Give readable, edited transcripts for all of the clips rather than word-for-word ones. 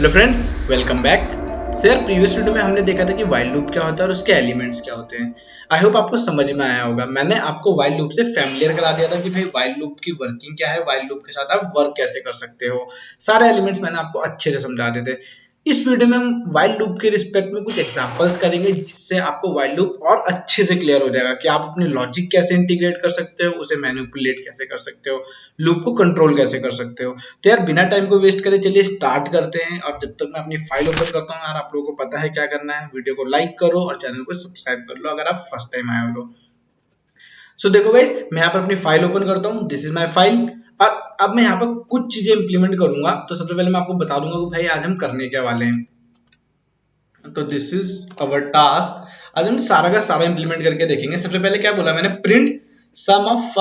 Hello friends, welcome back. Sir previous video में हमने देखा था कि वाइल लूप क्या होता है और उसके एलिमेंट्स क्या होते हैं। आई होप आपको समझ में आया होगा। मैंने आपको वाइल लूप से फैमिलियर करा दिया था कि भाई वाइल लूप की वर्किंग क्या है, वाइल लूप के साथ आप वर्क कैसे कर सकते हो। सारे एलिमेंट्स मैंने आपको अच्छे से समझा दिए थे। इस वीडियो में हम वाइल लूप के रिस्पेक्ट में कुछ एग्जांपल्स करेंगे जिससे आपको वाइल लूप और अच्छे से क्लियर हो जाएगा कि आप अपने लॉजिक कैसे इंटीग्रेट कर सकते हो, उसे मैनिपुलेट कैसे कर सकते हो, लूप को कंट्रोल कैसे कर सकते हो। तो यार बिना टाइम को वेस्ट करे चलिए स्टार्ट करते हैं। और जब तक मैं अपनी फाइल ओपन करता हूँ यार, आप लोगों को पता है क्या करना है। वीडियो को लाइक करो और चैनल को सब्सक्राइब कर लो अगर आप फर्स्ट टाइम आए हो तो। सो देखो गाइस, मैं यहाँ पर अपनी फाइल ओपन करता हूँ। This is my file. और अब मैं यहाँ पर कुछ चीजें इंप्लीमेंट करूंगा। तो सबसे पहले मैं आपको बता दूंगा कि भाई आज हम करने क्या वाले हैं। तो दिस इज अवर टास्क। आज हम सारा का सारा इंप्लीमेंट करके देखेंगे। सबसे पहले क्या बोला मैंने, print sum of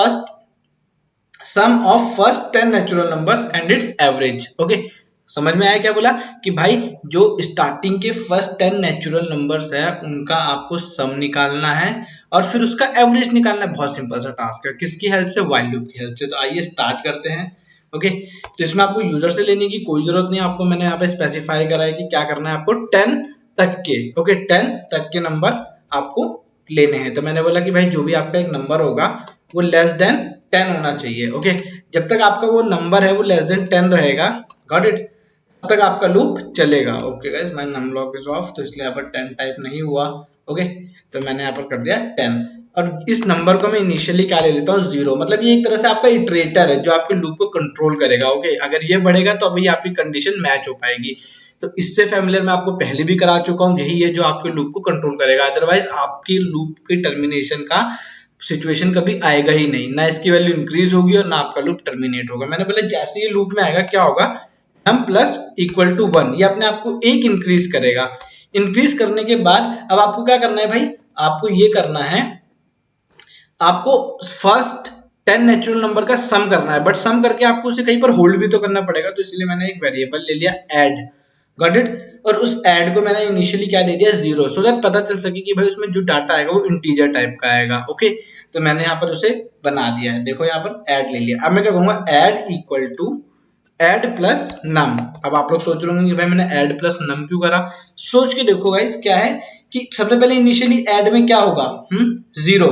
first 10 natural numbers and its average. Okay, समझ में आया क्या बोला कि भाई जो स्टार्टिंग के फर्स्ट 10 नेचुरल नंबर्स है उनका आपको सम निकालना है और फिर उसका एवरेज निकालना है। बहुत सिंपल सा टास्क है। किसकी हेल्प से? वाइल लूप की हेल्प से। तो आइए स्टार्ट करते हैं। ओके, तो इसमें आपको यूजर से लेने की कोई जरूरत नहीं। आपको मैंने यहाँ पे स्पेसिफाई करा है कि क्या करना है आपको 10 तक के। ओके, 10 तक के नंबर आपको लेने हैं। तो मैंने बोला कि भाई जो भी आपका एक नंबर होगा वो लेस देन 10 होना चाहिए। ओके, जब तक आपका वो नंबर है वो लेस देन 10 रहेगा, गॉट इट, तब तक आपका लूप चलेगा। Okay guys, my num log is off, तो इसलिए यहाँ पर 10 टाइप नहीं हुआ। ओके, तो मैंने यहाँ पर कर दिया 10। और इस नंबर को मैं इनिशियली क्या ले लेता हूँ, 0। मतलब ये एक तरह से आपका इटरेटर है जो आपके लूप को कंट्रोल करेगा। ओके, अगर ये बढ़ेगा तो अभी आपकी कंडीशन मैच हो पाएगी। तो इससे फैमिलियर मैं आपको पहले भी करा चुका हूँ। यही है जो आपके लूप को कंट्रोल करेगा। अदरवाइज आपकी लूप की टर्मिनेशन का सिचुएशन कभी आएगा ही नहीं। ना इसकी वैल्यू इंक्रीज होगी और ना आपका लूप टर्मिनेट होगा। मैंने बोला जैसे ही लूप में आएगा क्या होगा, m प्लस इक्वल टू 1, ये अपने आप को एक इंक्रीज करेगा। इंक्रीज करने के बाद अब आपको क्या करना है भाई, आपको ये करना है, आपको फर्स्ट 10 नेचुरल नंबर का सम करना है। बट सम करके आपको उसे कहीं पर होल्ड भी तो करना पड़ेगा। तो इसलिए मैंने एक वेरिएबल ले लिया ऐड, गॉट इट। और उस ऐड को मैंने इनिशियली क्या दे दिया, 0, सो दैट पता चल सके कि भाई उसमें जो डाटा आएगा वो इंटीजर टाइप का आएगा। ओके, तो मैंने यहाँ पर उसे बना दिया है। देखो यहाँ पर ऐड ले लिया। अब मैं क्या कहूंगा, add equal to add plus num. अब आप लोग सोच रहे होंगे कि भाई मैंने ऐड प्लस नम क्यों करा। सोच के देखो गाइस, क्या है कि सबसे पहले इनिशियली ऐड में क्या होगा, 0।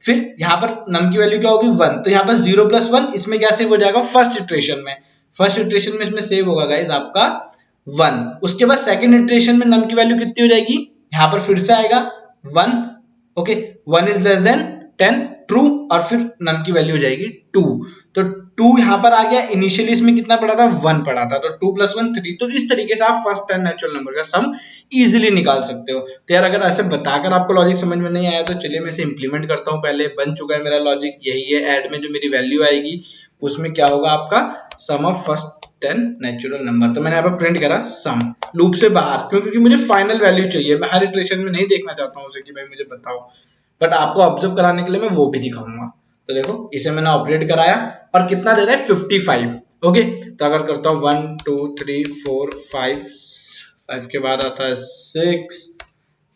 फिर यहाँ पर नम की वैल्यू क्या होगी, 1। तो यहाँ पर 0 प्लस 1 इसमें क्या सेव हो जाएगा, फर्स्ट इटरेशन में। फर्स्ट इटरेशन में इसमें सेव होगा गाइस आपका 1। उसके बाद सेकंड इटरेशन में नम की वैल्यू कितनी हो जाएगी, यहाँ पर फिर से आएगा 1। Okay, 1 is less then 10, true. और फिर नम की वैल्यू हो जाएगी 2। तो 2 यहाँ पर आ गया। इनिशियली इसमें कितना पड़ा था, 1 पड़ा था। तो 2 प्लस 1 3। तो इस तरीके से आप फर्स्ट 10 नेचुरल नंबर का सम इजीली निकाल सकते हो। तो यार अगर ऐसे बताकर आपको लॉजिक समझ में नहीं आया तो चलिए मैं इसे इंप्लीमेंट करता हूँ। पहले बन चुका है मेरा लॉजिक, यही है। ऐड में जो मेरी वैल्यू आएगी उसमें क्या होगा, आपका सम ऑफ फर्स्ट 10 नेचुरल नंबर। तो मैंने यहाँ पर प्रिंट करा सम, लूप से बाहर, क्योंकि मुझे फाइनल वैल्यू चाहिए। मैं हर इटरेशन में नहीं देखना चाहता हूँ उसे कि भाई मुझे बताओ, बट आपको ऑब्जर्व कराने के लिए मैं वो भी दिखाऊंगा। तो देखो इसे मैंने ऑपरेट कराया और कितना दे रहा है, 55। ओके, तो अगर करता हूँ 1 2 3 4 5 के बाद आता है 6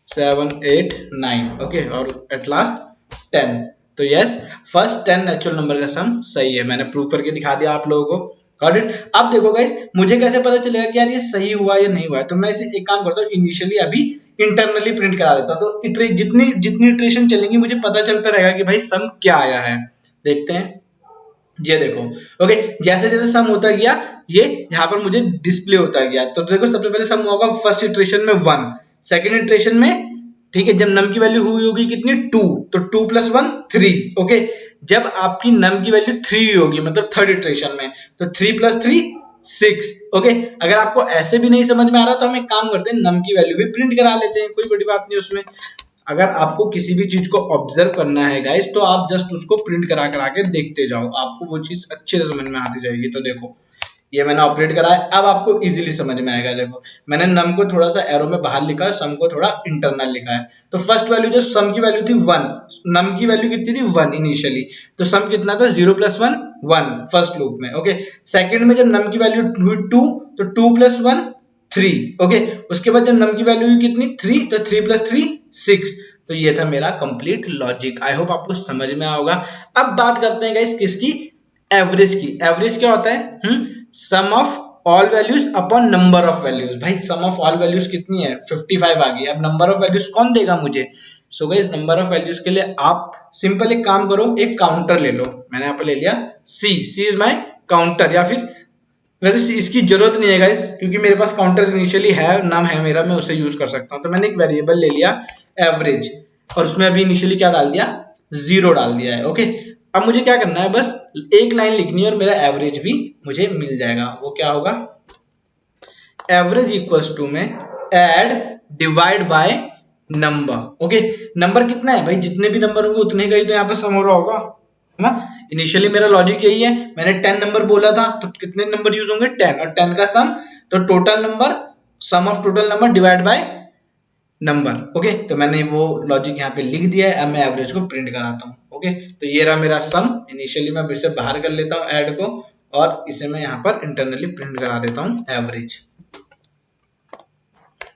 7 8 9। ओके, और एट लास्ट 10। तो यस, फर्स्ट 10 नेचुरल नंबर का सम सही है। मैंने प्रूव करके दिखा दिया आप लोगों को, गॉट इट। अब देखो गाइस, मुझे कैसे पता चलेगा कि यार ये सही हुआ या नहीं हुआ है। तो मैं इसे एक काम करता हूँ, इनिशियली अभी इंटरनली प्रिंट करा देता हूँ। तो जितनी जितनी इटरेशन चलेंगी मुझे पता चलता रहेगा कि भाई सम क्या आया है। देखते हैं, ये देखो। ओके, जैसे जैसे सम होता गया ये यहाँ पर मुझे डिस्प्ले होता गया। तो देखो सबसे पहले सम होगा फर्स्ट इटरेशन में 1, सेकंड इटरेशन में, ठीक है, जब नम की वैल्यू हुई होगी कितनी, 2, तो 2 प्लस 1 3। ओके, जब आपकी नम की वैल्यू 3 होगी मतलब थर्ड इटरेशन में, तो 3 प्लस 3 6। ओके, अगर आपको ऐसे भी नहीं समझ में आ रहा तो हम एक काम करते हैं, नम की वैल्यू भी प्रिंट करा लेते हैं, कोई बड़ी बात नहीं उसमें। अगर आपको किसी भी चीज को ऑब्जर्व करना है गाइस तो आप जस्ट उसको प्रिंट करा करा के देखते जाओ, आपको वो चीज अच्छे से समझ में आती जाएगी। तो देखो ये मैंने ऑपरेट करा है, अब आपको इजीली समझ में आएगा। देखो मैंने नम को थोड़ा सा एरो में बाहर लिखा है, सम को थोड़ा इंटरनल लिखा है। तो फर्स्ट वैल्यू जब सम की वैल्यू थी 1, नम की वैल्यू कितनी थी 1 इनिशियली, तो सम कितना था 0 प्लस 1 1 फर्स्ट लूप में। ओके, सेकंड में जब नम की वैल्यू हुई 2, तो 2 प्लस 1 3। ओके, उसके बाद जब नम की वैल्यू हुई कितनी 3, तो 3 प्लस 3 6। तो ये था मेरा कंप्लीट लॉजिक। आई होप आपको समझ में आया होगा। अब बात करते हैं गाइस किसकी, एवरेज की। एवरेज क्या होता है, sum of all values upon number of values. भाई सम ऑफ ऑल वैल्यूज कितनी है 55 आ गई। अब नंबर ऑफ वैल्यूज कौन देगा मुझे? So guys number of values के लिए आप सिंपल एक काम करो, एक काउंटर ले लो। मैंने यहाँ पे ले लिया सी इज माई काउंटर, या फिर वैसे इसकी जरूरत नहीं है गाइस क्योंकि मेरे पास काउंटर इनिशियली है, नाम है मेरा, मैं उसे यूज कर सकता हूँ। तो मैंने एक वेरिएबल ले लिया एवरेज और उसमें अभी इनिशियली क्या डाल दिया, 0 डाल दिया है। ओके, अब मुझे क्या करना है, बस एक लाइन लिखनी है और मेरा एवरेज भी मुझे मिल जाएगा। वो क्या होगा, एवरेज इक्वल्स टू में add divide by number. Okay, number कितना है भाई, जितने भी नंबर होंगे उतने का ही तो यहाँ पे सम हो रहा होगा, है ना। इनिशियली मेरा लॉजिक यही है, मैंने 10 नंबर बोला था तो कितने नंबर यूज होंगे 10, और 10 का सम तो total number, sum of total number divide by number. Okay, तो मैंने वो लॉजिक यहाँ पे लिख दिया है। अब मैं एवरेज को प्रिंट कराता हूँ। ओके, तो ये रहा मेरा सम। इनिशियली मैं इसे बाहर कर लेता हूँ ऐड को, और इसे मैं यहाँ पर इंटरनली प्रिंट करा देता हूँ एवरेज।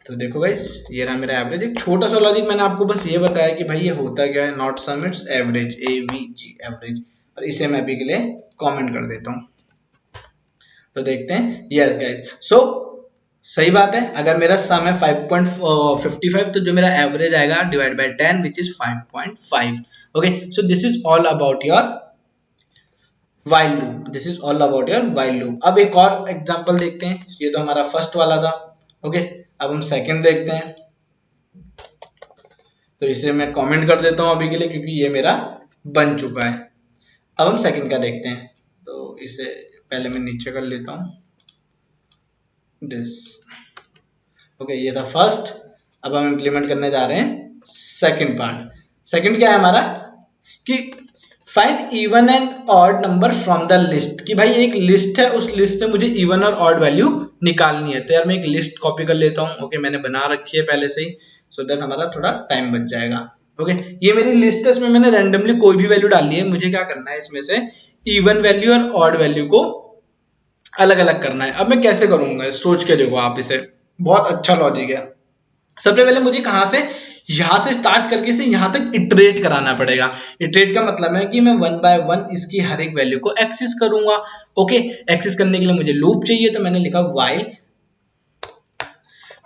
तो देखो गाइस ये रहा मेरा एवरेज। एक छोटा सा लॉजिक मैंने आपको बस ये बताया कि भाई ये होता क्या है, not sum its average, AVG average. और इसे मैं अभी के लिए कमेंट कर देता हूँ। तो देखते हैं, यस गाइस, सो सही बात है। अगर मेरा सम है 5.55 तो जो मेरा एवरेज आएगा divide by 10 which is 5.5। Okay, so this is all about your while loop, this is all about your while loop. अब एक और एग्जांपल देखते हैं। ये तो हमारा फर्स्ट वाला था। ओके, अब हम सेकंड देखते हैं। तो इसे मैं कमेंट कर देता हूं अभी के लिए क्योंकि ये मेरा बन चुका है। अब हम सेकंड का देखते हैं। तो इसे पहले मैं नीचे कर लेता हूं दिस। ओके, ये था फर्स्ट। अब हम इंप्लीमेंट करने जा रहे हैं सेकंड पार्ट। सेकंड क्या है हमारा कि find even and odd number from the list. कि भाई एक लिस्ट है, उस लिस्ट से मुझे इवन और ऑड वैल्यू निकालनी है। तो यार मैं एक लिस्ट कॉपी कर लेता हूँ। ओके, मैंने बना रखी है पहले से ही, सो दैट हमारा थोड़ा टाइम बच जाएगा। ओके, ये मेरी लिस्ट है, इसमें मैंने रैंडमली कोई भी वैल्यू डाली है। मुझे क्या करना है, इसमें से इवन वैल्यू और ऑड वैल्यू को अलग अलग करना है। अब मैं कैसे करूंगा, सोच के देखो आप, इसे बहुत अच्छा लॉजिक है। सबसे पहले मुझे कहां से, यहां से स्टार्ट करके से यहां तक इटरेट कराना पड़ेगा। इटरेट का मतलब है कि मैं 1 बाय 1 इसकी हर एक वैल्यू को एक्सेस करूंगा। ओके, एक्सेस करने के लिए मुझे लूप चाहिए, तो मैंने लिखा while।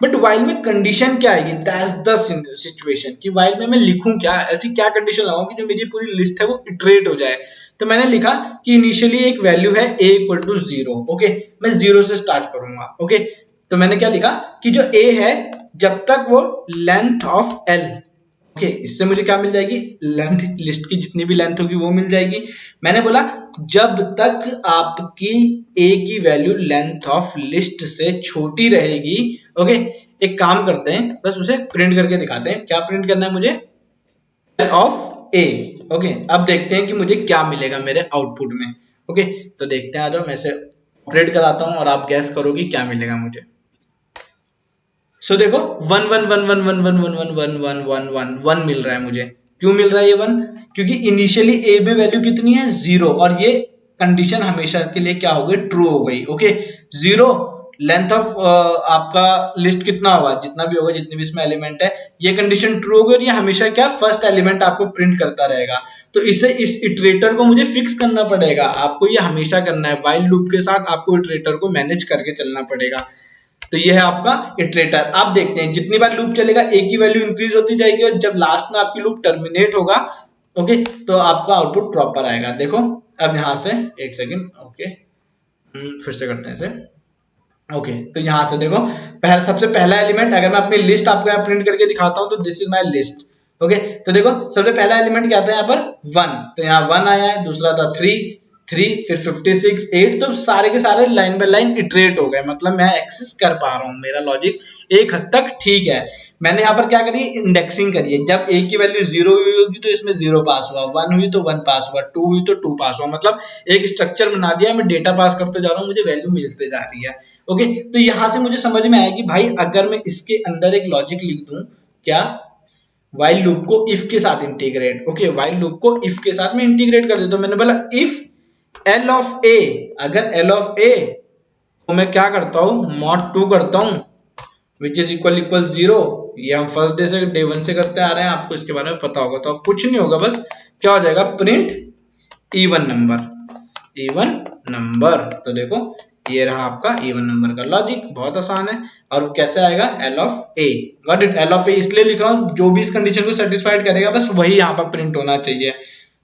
बट while में कंडीशन क्या आएगी, दैट्स द सिचुएशन कि while में मैं लिखूं क्या, ऐसी क्या कंडीशन लगाऊं कि जो मेरी पूरी लिस्ट है वो इटरेट हो जाए। तो मैंने लिखा कि इनिशियली एक वैल्यू है a इक्वल टू 0। ओके, मैं 0 से स्टार्ट करूंगा। ओके, तो मैंने क्या लिखा कि जो a है जब तक वो लेंथ ऑफ l। ओके, इससे मुझे क्या मिल जाएगी, लेंथ, लिस्ट की जितनी भी लेंथ होगी वो मिल जाएगी। मैंने बोला जब तक आपकी a की वैल्यू लेंथ ऑफ लिस्ट से छोटी रहेगी। ओके, एक काम करते हैं, बस उसे प्रिंट करके दिखाते हैं। क्या प्रिंट करना है मुझे, ऑफ a। ओके, अब देखते हैं कि मुझे क्या मिलेगा मेरे आउटपुट में। ओके, तो देखते हैं, आ जाओ, मैं इसे ऑपरेट कराता हूं और आप गैस करो कि क्या मिलेगा मुझे। सो देखो 1 1 1 1 1 1 1 1 1 1 1 1 1 मिल रहा है मुझे। क्यों मिल रहा है ये 1, क्योंकि इनिशियली a में वैल्यू कितनी है 0, और ये कंडीशन हमेशा के लिए क्या हो गई, ट्रू हो गई। ओके, 0 लेंथ ऑफ आपका लिस्ट कितना होगा, जितना भी होगा, जितने भी इसमें एलिमेंट है, ये कंडीशन ट्रू होगी और ये हमेशा क्या फर्स्ट एलिमेंट आपको प्रिंट करता रहेगा। तो इसे, इस इटरेटर को मुझे फिक्स करना पड़ेगा। आपको ये हमेशा करना है, व्हाइल लूप के साथ आपको इटरेटर को मैनेज करके चलना पड़ेगा। तो ये है आपका इटरेटर। आप देखते हैं जितनी बार लूप चलेगा a की वैल्यू इंक्रीज होती जाएगी, और जब लास्ट में आपकी लूप टर्मिनेट होगा, ओके, तो आपका आउटपुट प्रॉपर आएगा। देखो अब यहां से एक सेकंड, ओके, फिर से करते हैं इसे। ओके, तो यहां से देखो सबसे पहला एलिमेंट, अगर मैं अपनी लिस्ट आपको यहाँ प्रिंट करके दिखाता हूं तो this is my list. Okay, तो देखो सबसे पहला एलिमेंट क्या था यहाँ पर 1, तो यहाँ 1 आया है। दूसरा था 3, फिर 56, 8, तो सारे के सारे लाइन बाय लाइन इटरेट हो गए। मतलब मैं एक्सेस कर पा रहा हूँ, मेरा लॉजिक एक हद तक ठीक है। मैंने यहाँ पर क्या करी, इंडेक्सिंग करी है। जब a की वैल्यू 0 हुई होगी तो इसमें 0 पास हुआ, 1 हुई तो 1 पास हुआ, 2 हुई तो 2 पास हुआ। मतलब एक स्ट्रक्चर बना दिया, मैं डेटा पास करते जा रहा हूँ, मुझे वैल्यू मिलते जा रही है। ओके, तो यहाँ से मुझे समझ में आया कि भाई अगर मैं इसके अंदर एक लॉजिक लिख दूं, क्या, while लूप को if के साथ इंटीग्रेट। ओके, while लूप को if के साथ में इंटीग्रेट कर देता हूं। मैंने बोला if L of A, अगर L of A, तो मैं क्या करता हूं, mod 2 करता हूं, which is equal 0। ये हम फर्स्ट डे से, डे 1 से करते आ रहे हैं, आपको इसके बारे में पता होगा। तो अब कुछ नहीं होगा, बस क्या हो जाएगा, print even number, even number. तो देखो ये रहा आपका इवन नंबर का लॉजिक, बहुत आसान है। और कैसे आएगा, L of A, got it. L of A इसलिए लिख रहा हूँ जो भी इस कंडीशन को सेटिस्फाइड करेगा बस वही यहाँ पर प्रिंट होना चाहिए।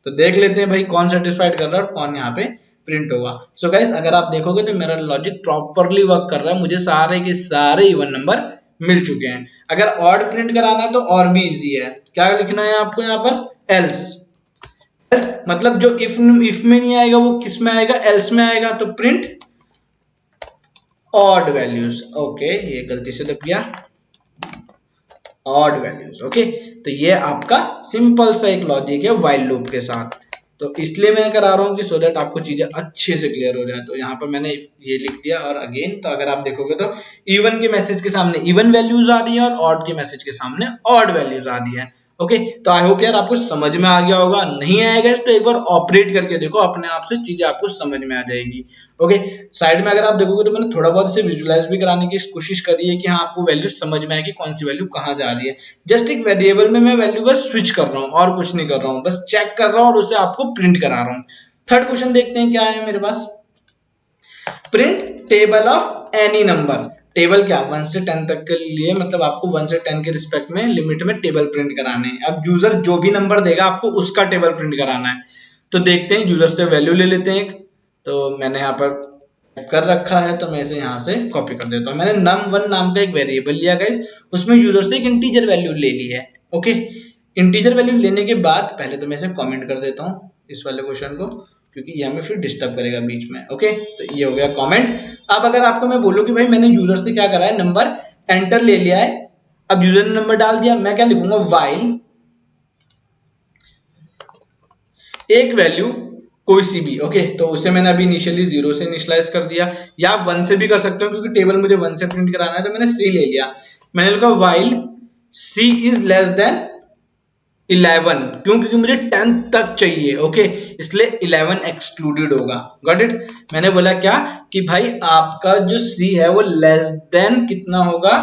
तो देख लेते हैं भाई कौन सेटिस्फाइड कर रहा है और कौन यहाँ पे प्रिंट होगा। सो गाइस अगर आप देखोगे तो मेरा लॉजिक प्रॉपरली वर्क कर रहा है, मुझे सारे के सारे इवन नंबर मिल चुके हैं। अगर ऑड प्रिंट कराना है तो और भी इजी है, क्या लिखना है आपको यहाँ पर, एल्स। मतलब जो इफ में नहीं आएगा वो किस में आएगा, एल्स में आएगा। तो प्रिंट ऑड वैल्यूज, ओके ये गलती से दब गया, ऑड वैल्यूज, ओके। तो ये आपका सिंपल सा एक लॉजिक है व्हाइल लूप के साथ। तो इसलिए मैं करा रहा हूँ कि सो दैट आपको चीजें अच्छे से क्लियर हो जाए। तो यहाँ पर मैंने ये लिख दिया। और अगेन तो अगर आप देखोगे तो इवन के मैसेज के सामने इवन वैल्यूज आ रही है और ऑड के मैसेज के सामने ऑड वैल्यूज आ रही है। ओके तो आई होप यार आपको समझ में आ गया होगा। नहीं आएगा तो एक बार ऑपरेट करके देखो, अपने आप से चीजें आपको समझ में आ जाएगी। ओके साइड में अगर आप देखोगे तो मैंने थोड़ा बहुत इसे विजुलाइज भी कराने की कोशिश करी है कि हाँ आपको वैल्यू समझ में आएगी कौन सी वैल्यू कहाँ जा रही है। जस्ट एक वेरिएबल में मैं वैल्यू बस स्विच कर रहा हूँ और कुछ नहीं कर रहा हूँ, बस चेक कर रहा हूँ और उसे आपको प्रिंट करा रहा हूँ। थर्ड क्वेश्चन देखते हैं क्या है मेरे पास, print table of any number. Table क्या, 1 से 10 तक के लिए, मतलब आपको 1 से 10 के रिस्पेक्ट में लिमिट में टेबल प्रिंट कराने हैं। अब यूजर जो भी नंबर देगा आपको उसका टेबल प्रिंट कराना है। तो देखते हैं, यूजर से वैल्यू ले लेते हैं एक। तो मैंने यहाँ पर कर रखा है तो मैं इसे यहाँ से कॉपी कर देता हूँ। मैंने num1 नाम का एक वेरिएबल लिया गाइस, उसमें यूजर से एक इंटीजर वैल्यू ले ली है। ओके इंटीजर वैल्यू लेने के बाद पहले तो मैं इसे कमेंट कर देता हूँ इस वाले क्वेश्चन को, क्योंकि ये हमें फिर डिस्टर्ब करेगा बीच में। ओके तो ये हो गया कमेंट। अब अगर आपको मैं बोलूं कि भाई मैंने यूजर से क्या करा है, नंबर एंटर ले लिया है, अब यूजर ने नंबर डाल दिया, मैं क्या लिखूंगा, व्हाइल एक वैल्यू कोई सी भी। ओके तो उसे मैंने अभी इनिशियली 0 से इनिशियलाइज कर दिया, या 1 से भी कर सकते हो क्योंकि टेबल मुझे 1 से प्रिंट कराना है। तो मैंने सी ले लिया, मैंने लिखा while c is less than 11, क्यों, क्योंकि मुझे 10 तक चाहिए। ओके इसलिए 11 एक्सक्लूडेड होगा। Got it. मैंने बोला क्या कि भाई आपका जो सी है वो लेस देन कितना होगा,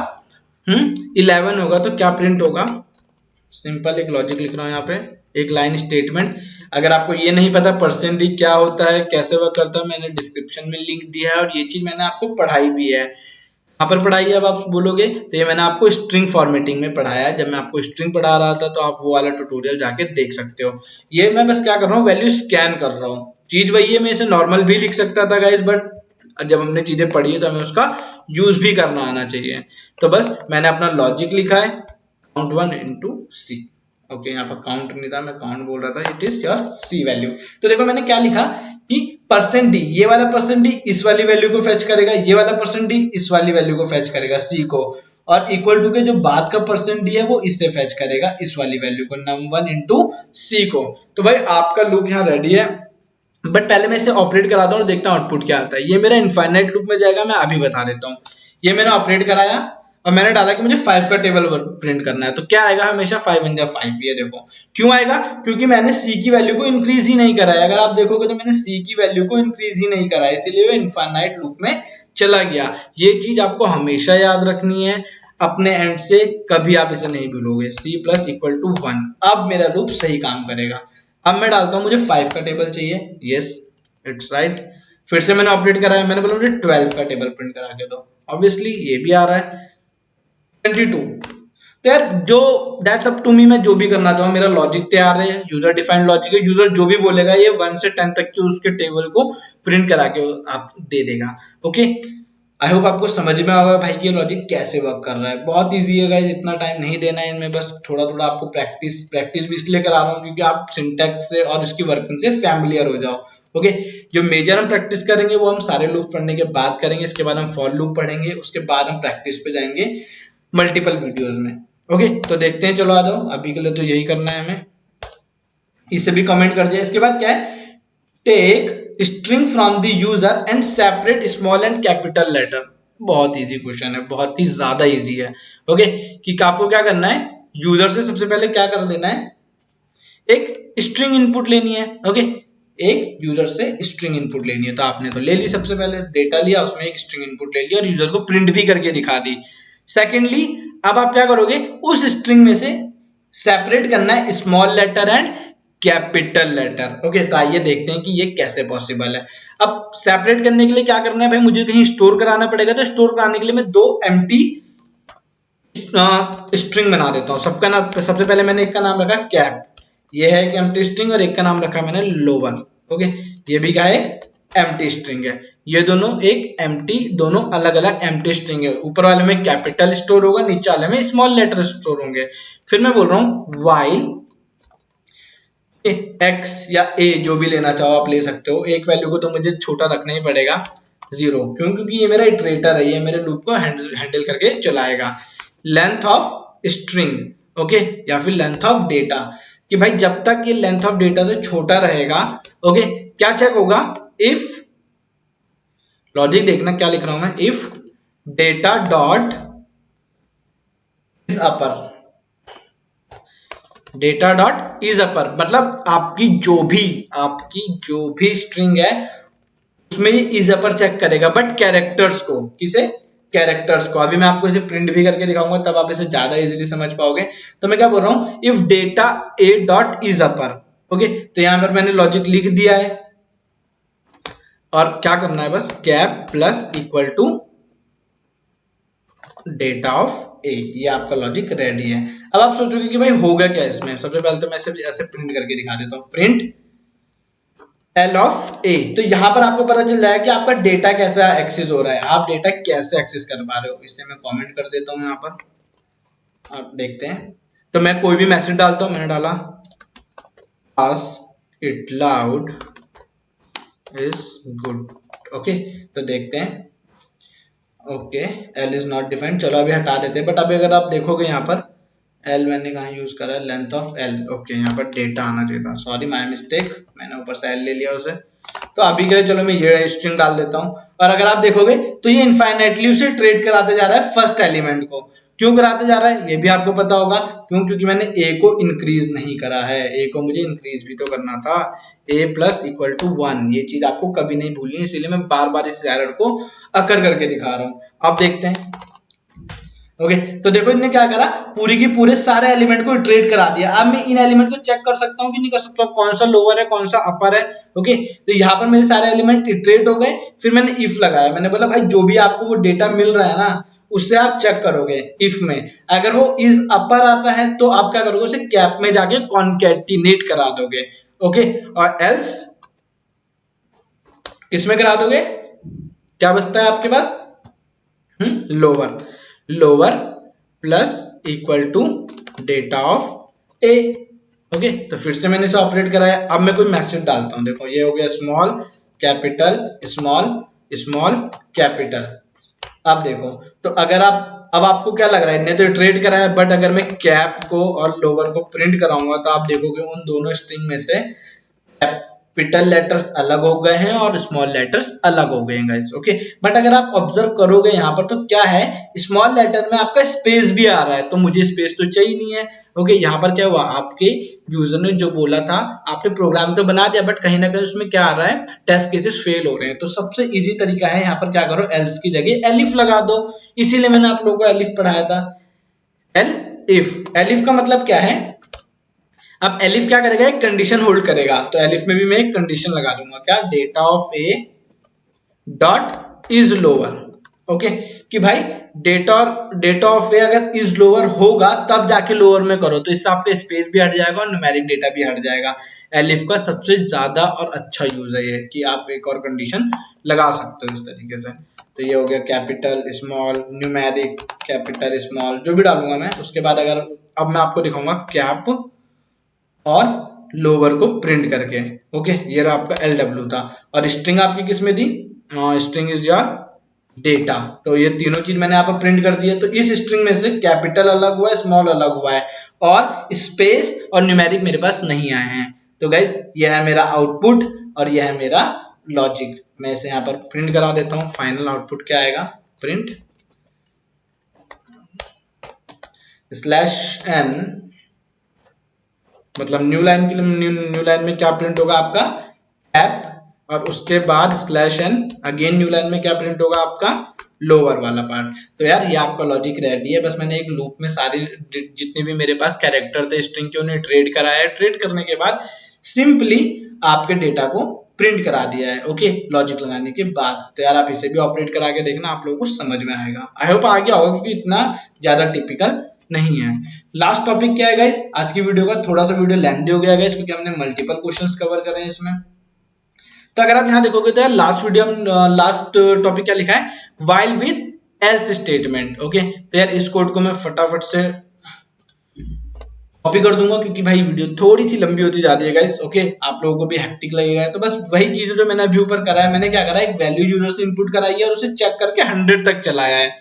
11 होगा। तो क्या प्रिंट होगा, सिंपल एक लॉजिक लिख रहा हूं यहाँ पे, एक लाइन स्टेटमेंट। अगर आपको ये नहीं पता परसेंट डी क्या होता है, कैसे वर्क करता है, मैंने डिस्क्रिप्शन में लिंक दिया है और ये चीज मैंने आपको पढ़ाई भी है। यहाँ पर पढ़ाई अब आप बोलोगे तो ये मैंने आपको स्ट्रिंग फॉर्मेटिंग में पढ़ाया है, जब मैं आपको स्ट्रिंग पढ़ा रहा था तो आप वो वाला ट्यूटोरियल जाके देख सकते हो। ये मैं बस क्या कर रहा हूँ, वैल्यू स्कैन कर रहा हूँ, चीज वही है। मैं इसे नॉर्मल भी लिख सकता था गाइस, बट जब हमने चीजें पढ़ी है तो हमें उसका यूज भी करना आना चाहिए। तो बस मैंने अपना लॉजिक लिखा है, काउंट 1 into c। ओके यहाँ पर काउंट नहीं था, मैं काउंट बोल रहा था, it is your c value. तो देखो मैंने क्या लिखा कि परसेंट डी, ये वाला परसेंट डी इस वाली वैल्यू को फेच करेगा, ये वाला परसेंट डी इस वाली वैल्यू को फेच करेगा सी को, और इक्वल टू के जो बाद का परसेंट डी है वो इससे फेच करेगा इस वाली वैल्यू को, num1 into c को। तो भाई आपका लूप यहाँ रेडी है, बट पहले मैं इसे ऑपरेट कराता हूँ और देखता हूँ आउटपुट क्या आता है। ये मेरा इनफाइनाइट लूप में जाएगा, मैं अभी बता देता हूँ। ये मैंने ऑपरेट कराया और मैंने डाला कि मुझे 5 का टेबल प्रिंट करना है। तो क्या आएगा, हमेशा 5 1 5। ये देखो क्यों आएगा, क्योंकि मैंने सी की वैल्यू को इंक्रीज ही नहीं कराया। अगर आप देखोगे तो मैंने सी की वैल्यू को इंक्रीज ही नहीं कराया, इसीलिए वो इनफाइनाइट लूप में चला गया। ये चीज आपको हमेशा याद रखनी है अपने एंड से, कभी आप इसे नहीं भूलोगे। c प्लस इक्वल टू 1, अब मेरा लूप सही काम करेगा। अब मैं डालता हूँ मुझे 5 का टेबल चाहिए, यस इट्स राइट। फिर से मैंने ऑपरेट कराया, मैंने बोला मुझे 12 का टेबल प्रिंट करा के दो, ऑब्वियसली ये भी आ रहा है 22। तो यार जो दैट्स अप टू मी, मैं जो भी करना चाहूँ, मेरा लॉजिक तैयार है, यूजर डिफाइंड लॉजिक है। यूजर जो भी बोलेगा ये 1 से 10 तक के उसके टेबल को प्रिंट करा के आप दे देगा। ओके आई होप आपको समझ में आएगा भाई कि ये लॉजिक कैसे वर्क कर रहा है। बहुत इजी है गाइस, इतना टाइम नहीं देना है इनमें, बस थोड़ा थोड़ा आपको प्रैक्टिस भी इसलिए करा रहा हूँ क्योंकि आप सिंटैक्स से और उसकी वर्किंग से फैमिलियर हो जाओ। ओके जो मेजर हम प्रैक्टिस करेंगे वो हम सारे लूप पढ़ने के बाद करेंगे, इसके बाद हम फॉर लूप पढ़ेंगे, उसके बाद हम प्रैक्टिस पे जाएंगे मल्टीपल वीडियोस में। ओके तो देखते हैं, चलो आ जाओ। अभी के लिए तो यही करना है हमें, इसे भी कमेंट कर दिया। इसके बाद क्या है, take string from the user and separate small and capital letter. बहुत इजी क्वेश्चन है, बहुत ही ज्यादा इजी है। ओके कि आपको क्या करना है, यूजर से सबसे पहले क्या कर देना है, एक स्ट्रिंग इनपुट लेनी है। ओके एक यूजर से स्ट्रिंग इनपुट लेनी है, तो आपने तो ले ली, सबसे पहले डेटा लिया, उसमें एक स्ट्रिंग इनपुट ले लिया और यूजर को प्रिंट भी करके दिखा दी। सेकेंडली अब आप क्या करोगे, उस स्ट्रिंग में से सेपरेट करना है small letter and capital letter. Okay, तो आइए देखते हैं कि ये कैसे पॉसिबल है। अब सेपरेट करने के लिए क्या करना है भाई, मुझे कहीं स्टोर कराना पड़ेगा, तो स्टोर कराने के लिए मैं दो एम्प्टी स्ट्रिंग बना देता हूँ। सबका नाम, सबसे पहले मैंने एक का नाम रखा कैप, ये है एक एम्प्टी स्ट्रिंग, और एक का नाम रखा मैंने लोअर। ओके, ये भी क्या है, एक एम्प्टी स्ट्रिंग है। ये दोनों एक एम्प्टी, दोनों अलग अलग एम्प्टी स्ट्रिंग है। ऊपर वाले में कैपिटल स्टोर होगा, नीचे वाले में स्मॉल लेटर स्टोर होंगे। फिर मैं बोल रहा हूँ व्हाइल एक्स या ए, जो भी लेना चाहो आप ले सकते हो। एक वैल्यू को तो मुझे छोटा रखना ही पड़ेगा, 0, क्यों, क्योंकि ये मेरा इटरेटर है, ये मेरे लूप को हैंडल करके चलाएगा। लेंथ ऑफ स्ट्रिंग, ओके, या फिर लेंथ ऑफ डेटा, कि भाई जब तक ये लेंथ ऑफ डेटा से छोटा रहेगा, ओके, क्या चेक होगा, इफ, लॉजिक देखना क्या लिख रहा हूं मैं, if data dot is upper, data dot is upper, मतलब आपकी जो भी स्ट्रिंग है उसमें ये इज अपर चेक करेगा, बट कैरेक्टर्स को, किसे, कैरेक्टर्स को। अभी मैं आपको इसे प्रिंट भी करके दिखाऊंगा, तब आप इसे ज्यादा इजीली समझ पाओगे। तो मैं क्या बोल रहा हूं, if data A dot is upper, okay, तो यहां पर मैंने लॉजिक लिख दिया है, और क्या करना है, बस cap plus equal to data of A, ये आपका लॉजिक रेडी है। अब आप सोचोगे कि भाई होगा क्या इसमें। सबसे पहले तो मैं ऐसे प्रिंट करके दिखा देता हूँ, प्रिंट एल ऑफ ए। तो यहां पर आपको पता चल जाएगा कि आपका डेटा कैसा एक्सेस हो रहा है, आप डेटा कैसे एक्सेस कर पा रहे हो। इसे मैं कमेंट कर देता हूं यहाँ पर, आप देखते हैं। तो मैं कोई भी मैसेज डालता हूं, मैंने डाला ask it loud is good, okay, तो देखते हैं, okay, L is not defined, चलो अभी हटा देते हैं। बट अभी अगर आप देखोगे यहाँ पर एल मैंने कहाँ यूज करा है, लेंथ ऑफ एल, ओके, यहाँ पर डेटा आना चाहिए था, सॉरी माय मिस्टेक, मैंने ऊपर से एल ले लिया उसे। तो अभी के लिए चलो मैं ये स्ट्रिंग डाल देता हूँ, और अगर आप देखोगे तो ये इनफाइनाइटली उसे ट्रेड कराते जा रहा है फर्स्ट एलिमेंट को। क्यों कराते जा रहा है ये भी आपको पता होगा, क्यों, क्योंकि मैंने ए को इंक्रीज नहीं करा है, ए को मुझे इंक्रीज भी तो करना था। ए प्लस इक्वल टू 1, ये चीज आपको कभी नहीं भूलनी, इसीलिए मैं बार बार इस एरर को अकर करके दिखा रहा हूँ। आप देखते हैं, ओके, तो देखो इन्होंने क्या करा, पूरी की पूरे सारे एलिमेंट को इटरेट करा दिया। अब मैं इन एलिमेंट को चेक कर सकता हूँ कि नहीं कर सकता, कौन सा लोअर है कौन सा अपर है। ओके, तो यहाँ पर मेरे सारे एलिमेंट इटरेट हो गए। फिर मैंने इफ लगाया, मैंने बोला भाई जो भी आपको वो डेटा मिल रहा है ना, उससे आप चेक करोगे इफ में, अगर वो इज अपर आता है तो आप क्या करोगे, उसे कैप में जाके कॉन्केटिनेट करा दोगे। ओके, और एल्स किसमें करा दोगे, क्या बचता है आपके पास, lower, lower plus equal to data of A. Okay, तो फिर से मैंने इसे ऑपरेट कराया। अब मैं कोई मैसेज डालता हूं, देखो ये हो गया small capital small small capital. अब देखो, तो अगर आप, अब आपको क्या लग रहा है, इन्हें तो ट्रेड करा है, बट अगर मैं कैप को और लोअर को प्रिंट कराऊंगा तो आप देखोगे उन दोनों स्ट्रिंग में से कैपिटल लेटर्स अलग हो गए हैं और स्मॉल लेटर्स अलग हो गए हैं गाइस। ओके, बट अगर आप ऑब्जर्व करोगे यहाँ पर तो क्या है, स्मॉल लेटर में आपका स्पेस भी आ रहा है, तो मुझे स्पेस तो चाहिए नहीं है। ओके, यहाँ पर क्या हुआ, आपके यूजर ने जो बोला था, आपने प्रोग्राम तो बना दिया, बट कहीं ना कहीं उसमें क्या आ रहा है, टेस्ट केसेस फेल हो रहे हैं। तो सबसे इजी तरीका है, यहाँ पर क्या करो, एल्स की जगह एलिफ लगा दो। इसीलिए मैंने आप लोगों को एलिफ पढ़ाया था, एल इफ। एलिफ का मतलब क्या है, अब एलिफ क्या करेगा, एक कंडीशन होल्ड करेगा। तो एलिफ में भी मैं एक कंडीशन लगा दूंगा, क्या, data of A dot is lower. Okay, कि भाई डेटा ऑफ ए अगर इज लोअर होगा तब जाके लोअर में करो, तो इससे आपका स्पेस भी हट जाएगा और न्यूमेरिक डेटा भी हट जाएगा। एलिफ का सबसे ज्यादा और अच्छा यूज है ये, कि आप एक और कंडीशन लगा सकते हो इस तरीके से। तो ये हो गया capital small numeric capital small, जो भी डालूंगा मैं। उसके बाद अगर, अब मैं आपको दिखाऊंगा कैप और लोअर को प्रिंट करके। ओके, ये रहा आपका LW था, और स्ट्रिंग आपकी किस में थी, स्ट्रिंग इज योर डेटा। तो ये तीनों चीज मैंने यहाँ पर प्रिंट कर दी है। तो इस स्ट्रिंग में से कैपिटल अलग हुआ है, स्मॉल अलग हुआ है, और स्पेस और न्यूमेरिक मेरे पास नहीं आए हैं। तो गाइज यह है मेरा आउटपुट और यह है मेरा लॉजिक। मैं इसे यहाँ पर प्रिंट करा देता हूँ। फाइनल आउटपुट क्या आएगा, प्रिंट /n, मतलब न्यू लाइन के लिए, न्यू लाइन में क्या प्रिंट होगा आपका, कैप, और उसके बाद /n, अगेन न्यू लाइन में क्या प्रिंट होगा आपका, लोअर वाला पार्ट। तो यार ये आपका लॉजिक रेडी है। बस मैंने एक लूप में सारी जितने भी मेरे पास कैरेक्टर थे स्ट्रिंग के, उन्हें ट्रेड कराया है। ट्रेड करने के बाद सिंपली आपके डेटा को प्रिंट करा दिया है। ओके, लॉजिक लगाने के बाद। तो यार आप इसे भी ऑपरेट करा के देखना, आप लोगों को समझ में आएगा। आई होप आ गया होगा, क्योंकि इतना ज्यादा टिपिकल नहीं है। लास्ट टॉपिक क्या है गाइस आज की वीडियो का? थोड़ा सा वीडियो लेंथी हो गया गाइस, क्योंकि हमने मल्टीपल क्वेश्चंस कवर करे हैं इसमें। तो अगर आप यहाँ देखोगे तो यार लास्ट टॉपिक क्या लिखा है? While with else statement. Okay, तो यार इस कोड को मैं फटाफट से कॉपी कर दूंगा, क्योंकि भाई वीडियो थोड़ी सी लंबी होती जा रही है गाइस। ओके, आप लोगों को भी हेक्टिक लगेगा। तो बस वही चीजें जो मैंने अभी ऊपर करा है, मैंने क्या करा है, एक वैल्यू यूजर से इनपुट कराई है और उसे चेक करके 100 तक चलाया है।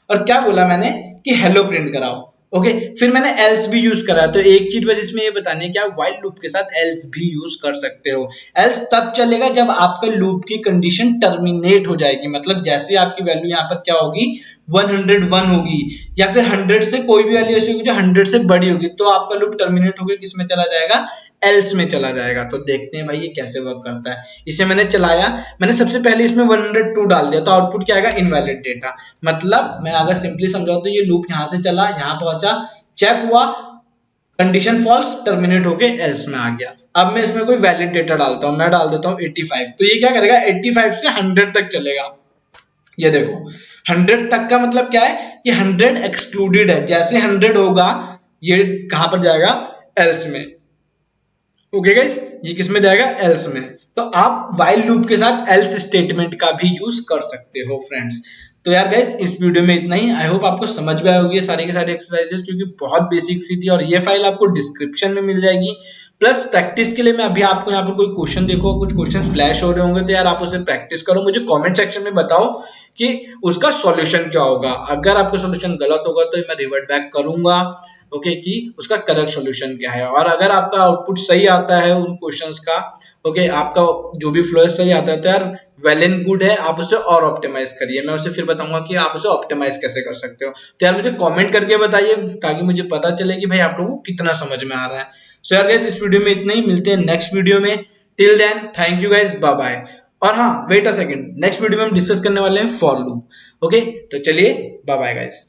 और क्या बोला मैंने कि हेलो प्रिंट कराओ। ओके, फिर मैंने एल्स भी यूज करा। तो एक चीज बस इसमें ये बतानी है कि आप व्हाइल लूप के साथ एल्स भी यूज कर सकते हो। एल्स तब चलेगा जब आपका लूप की कंडीशन टर्मिनेट हो जाएगी, मतलब जैसे आपकी वैल्यू यहाँ पर क्या होगी, 101 होगी, या फिर 100 से कोई भी वैल्यू ऐसी होगी जो 100 से बड़ी होगी, तो आपका लूप टर्मिनेट होकर किस में चला जाएगा? एल्स में चला जाएगा। तो देखते हैं भाई ये कैसे वर्क करता है। इसे मैंने चलाया, मैंने सबसे पहले इसमें 102 डाल दिया, तो आउटपुट क्या आएगा? Invalid data. मतलब मैं अगर सिंपली समझाऊं तो ये लूप यहाँ से चला, यहाँ पहुंचा, चेक हुआ, कंडीशन फॉल्स, टर्मिनेट होके एल्स में आ गया। अब मैं इसमें कोई वैलिड डेटा डालता हूं, मैं डाल देता हूं 85। तो ये क्या करेगा? 85 से 100 तक चलेगा। ये देखो 100 तक का मतलब क्या है कि 100 एक्सक्लूडेड है। जैसे 100 होगा ये कहां पर जाएगा? एल्स में। ओके गाइस, ये किस में जाएगा? एल्स में। तो आप व्हाइल लूप के साथ एल्स स्टेटमेंट का भी यूज कर सकते हो फ्रेंड्स। तो यार गाइस इस वीडियो में इतना ही। आई होप आपको समझ में आए होगी सारी के सारे एक्सरसाइजेस, क्योंकि बहुत बेसिक सी थी। और ये फाइल आपको डिस्क्रिप्शन में मिल जाएगी। प्लस प्रैक्टिस के लिए मैं अभी आपको यहाँ पर कोई क्वेश्चन देखो, कुछ क्वेश्चन फ्लैश हो रहे होंगे, तो यार आप उसे प्रैक्टिस करो, मुझे कमेंट सेक्शन में बताओ कि उसका सॉल्यूशन क्या होगा। अगर आपका सॉल्यूशन गलत होगा तो मैं रिवर्ट बैक करूंगा, ओके, कि उसका करेक्ट सॉल्यूशन क्या है। और अगर आपका आउटपुट सही आता है उन क्वेश्चंस का, ओके, आपका जो भी फ्लो सही आता है, तो यार वेल एंड गुड है, आप उसे और ऑप्टिमाइज करिए। मैं उसे फिर बताऊंगा कि आप उसे ऑप्टिमाइज कैसे कर सकते हो। तो यार मुझे कमेंट करके बताइए, ताकि मुझे पता चले कि भाई आप लोगों को कितना समझ में आ रहा है। सो यार गाइस इस वीडियो में इतना ही, मिलते हैं नेक्स्ट वीडियो में। Till then thank you guys, bye bye. और हाँ wait a second, next video में हम डिस्कस करने वाले हैं फॉर लूप। ओके, तो चलिए बाय बाय गाइस।